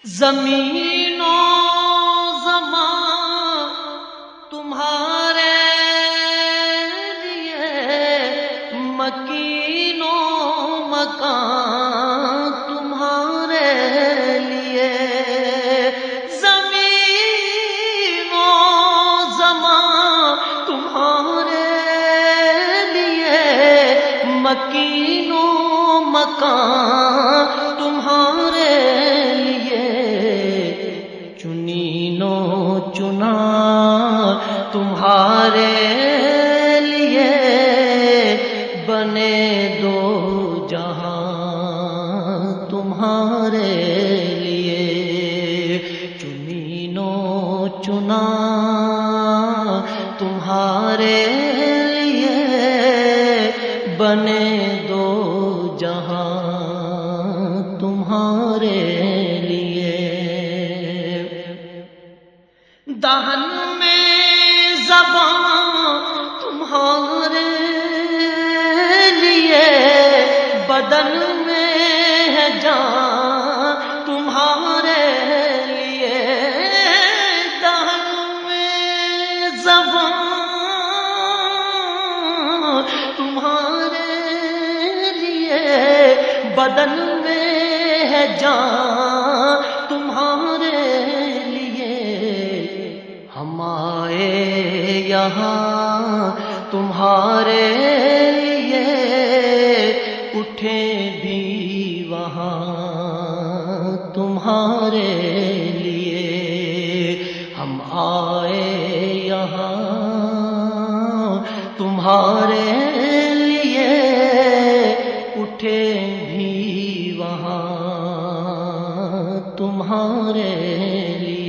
زمین و زمان تمہارے لیے، مکین و مکان تمہارے لیے۔ زمین و زمان تمہارے لیے، مکین و مکان تمہارے لیے۔ چنین و چنا تمہارے لیے، بنے دو جہاں تمہارے لیے۔ چنین و چنا تمہارے لیے، بنے دو جہاں تمہارے لیے۔ دہن میں زبان تمہارے لیے، بدن میں ہے جان تمہارے لیے۔ دہن میں زبان تمہارے لیے، بدن میں ہے جان تمہارے لیے۔ ہم آئے یہاں تمہارے لیے، اٹھے بھی وہاں تمہارے لیے۔ ہم آئے یہاں تمہارے لیے، اٹھے بھی وہاں تمہارے لیے۔